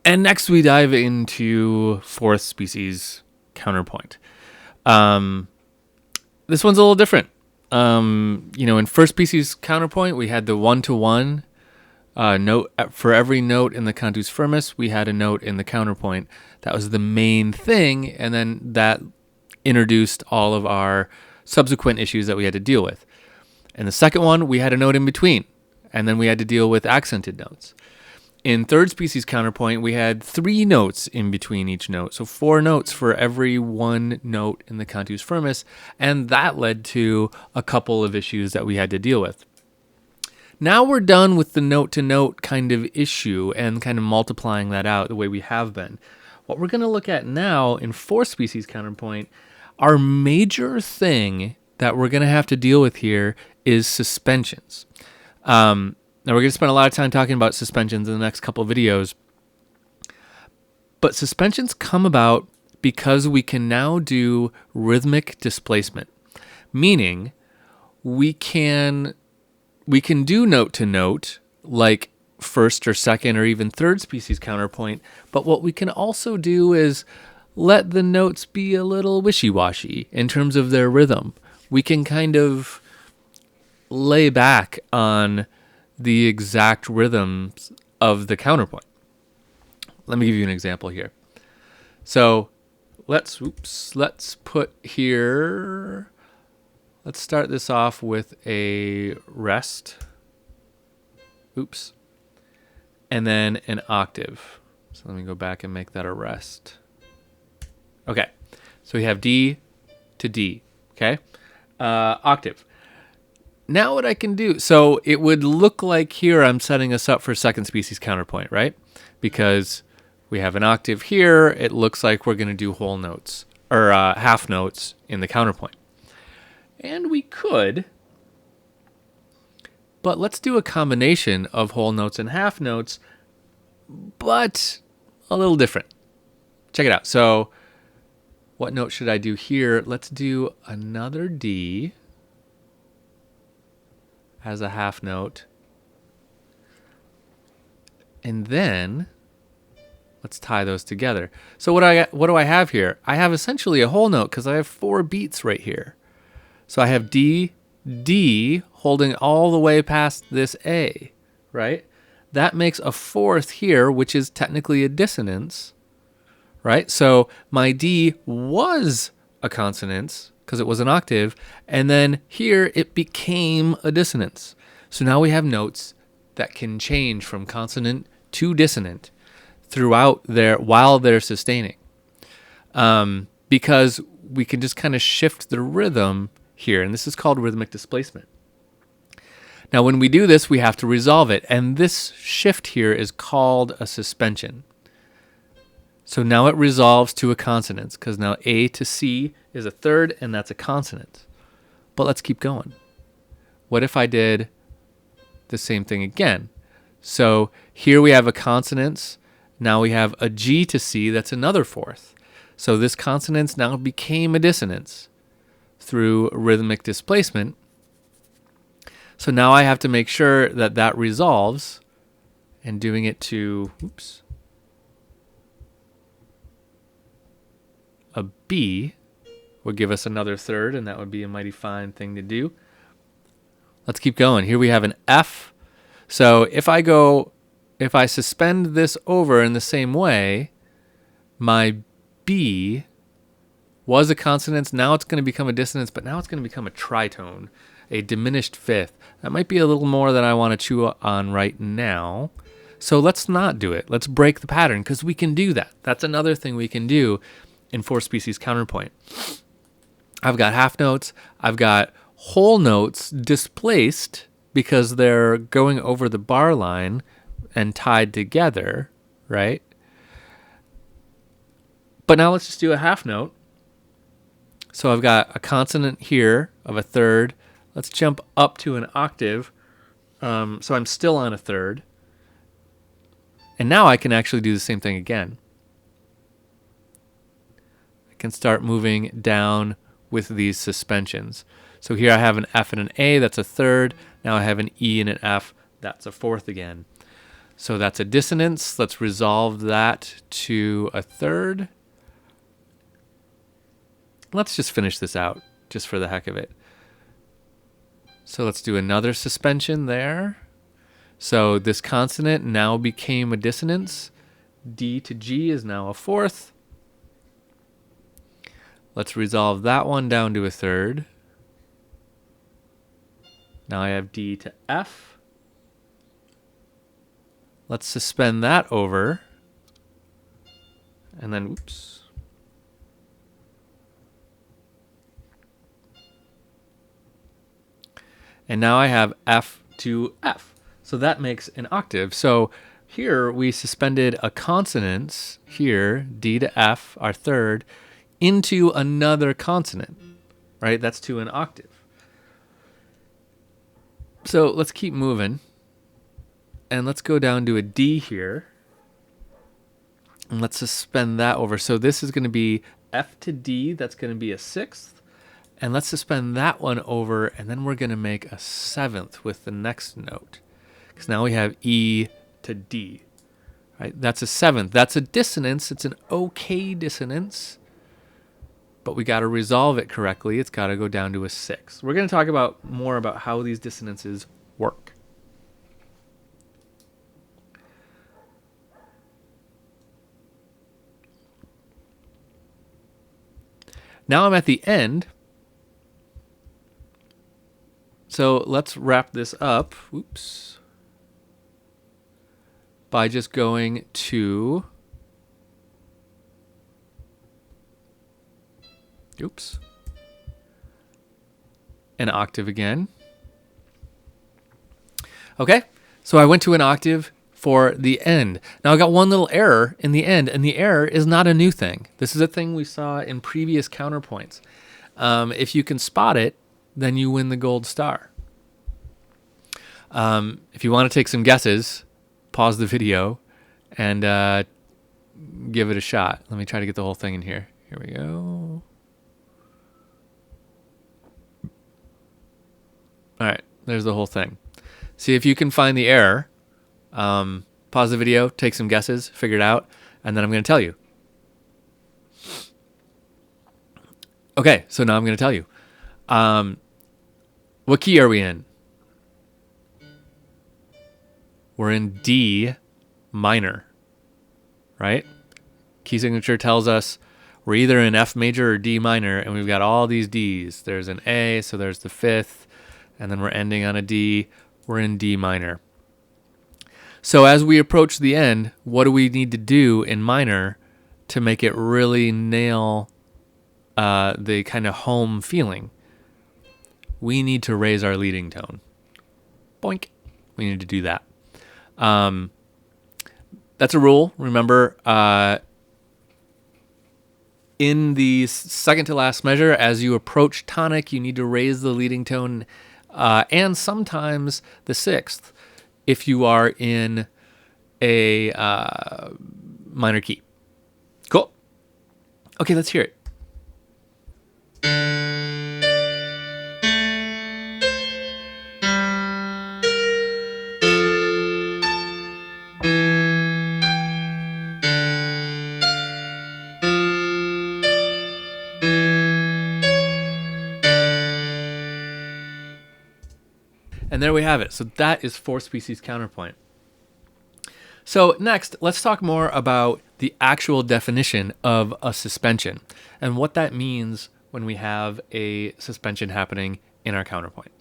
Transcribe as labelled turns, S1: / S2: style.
S1: And next we dive into fourth species counterpoint. This one's a little different. In first species counterpoint, we had the one-to-one note for every note in the cantus firmus. We had a note in the counterpoint. That was the main thing, and then that introduced all of our subsequent issues that we had to deal with. In the second one, we had a note in between, and then we had to deal with accented notes. In third species counterpoint, we had 3 notes in between each note. So 4 notes for every one note in the cantus firmus, and that led to a couple of issues that we had to deal with. Now we're done with the note-to-note kind of issue and kind of multiplying that out the way we have been. What we're going to look at now in fourth species counterpoint, our major thing that we're going to have to deal with here is suspensions. Now, we're going to spend a lot of time talking about suspensions in the next couple of videos. But suspensions come about because we can now do rhythmic displacement, meaning we can do note to note like first or second or even third species counterpoint, but what we can also do is let the notes be a little wishy-washy in terms of their rhythm. We can kind of lay back on the exact rhythms of the counterpoint. Let me give you an example here. So let's put here, let's start this off with a rest. And then an octave. So let me go back and make that a rest. Okay. So we have D to D. Okay. Octave. Now what I can do, so it would look like here I'm setting us up for second species counterpoint, right? Because we have an octave here, it looks like we're going to do whole notes, or half notes in the counterpoint. And we could, but let's do a combination of whole notes and half notes, but a little different. Check it out. So what note should I do here? Let's do another D as a half note. And then let's tie those together. So what do I have here? I have essentially a whole note because I have 4 beats right here. So I have D, D holding all the way past this A, right? That makes a fourth here, which is technically a dissonance, right? So my D was a consonance because it was an octave, and then here it became a dissonance. So now we have notes that can change from consonant to dissonant throughout while they're sustaining, because we can just kind of shift the rhythm here, and this is called rhythmic displacement. Now when we do this, we have to resolve it, and this shift here is called a suspension. So now it resolves to a consonance, because now A to C is a third, and that's a consonant. But let's keep going. What if I did the same thing again? So here we have a consonance. Now we have a G to C, that's another fourth. So this consonance now became a dissonance through rhythmic displacement. So now I have to make sure that that resolves, and doing it to, a B would give us another third, and that would be a mighty fine thing to do. Let's keep going. Here we have an F. So if I suspend this over in the same way, my B was a consonance. Now it's going to become a dissonance, but now it's going to become a tritone, a diminished fifth. That might be a little more than I want to chew on right now. So let's not do it. Let's break the pattern, because we can do that. That's another thing we can do in fourth species counterpoint. I've got half notes. I've got whole notes displaced because they're going over the bar line and tied together, right? But now let's just do a half note. So I've got a consonant here of a third. Let's jump up to an octave. So I'm still on a third. And now I can actually do the same thing again. I can start moving down with these suspensions. So here I have an F and an A, that's a third. Now I have an E and an F, that's a fourth again. So that's a dissonance. Let's resolve that to a third. Let's just finish this out just for the heck of it. So let's do another suspension there. So this consonant now became a dissonance. D to G is now a fourth. Let's resolve that one down to a third. Now I have D to F. Let's suspend that over. And then, oops. And now I have F to F. So that makes an octave. So here we suspended a consonant here, D to F, our third, into another consonant, right? That's to an octave. So let's keep moving. And let's go down to a D here. And let's suspend that over. So this is going to be F to D. That's going to be a sixth. And let's suspend that one over. And then we're going to make a seventh with the next note. Because now we have E to D. Right? That's a seventh. That's a dissonance. It's an okay dissonance. But we got to resolve it correctly. It's got to go down to a sixth. We're going to talk about more about how these dissonances work. Now I'm at the end. So let's wrap this up. Oops. By just going to... Oops. An octave again. Okay, so I went to an octave for the end. Now I got one little error in the end, and the error is not a new thing. This is a thing we saw in previous counterpoints. If you can spot it, then you win the gold star. If you want to take some guesses, pause the video and give it a shot. Let me try to get the whole thing in here. Here we go. All right, there's the whole thing. See if you can find the error. Pause the video, take some guesses, figure it out, and then I'm going to tell you. Okay, so now I'm going to tell you. What key are we in? We're in D minor, right? Key signature tells us we're either in F major or D minor, and we've got all these Ds. There's an A, so there's the fifth, and then we're ending on a D. We're in D minor. So as we approach the end, what do we need to do in minor to make it really nail the kind of home feeling? We need to raise our leading tone. Boink. We need to do that. That's a rule. Remember, in the second to last measure, as you approach tonic, you need to raise the leading tone, and sometimes the sixth if you are in a minor key. Cool. Okay, let's hear it. And there we have it. So that is four species counterpoint. So next, let's talk more about the actual definition of a suspension and what that means when we have a suspension happening in our counterpoint.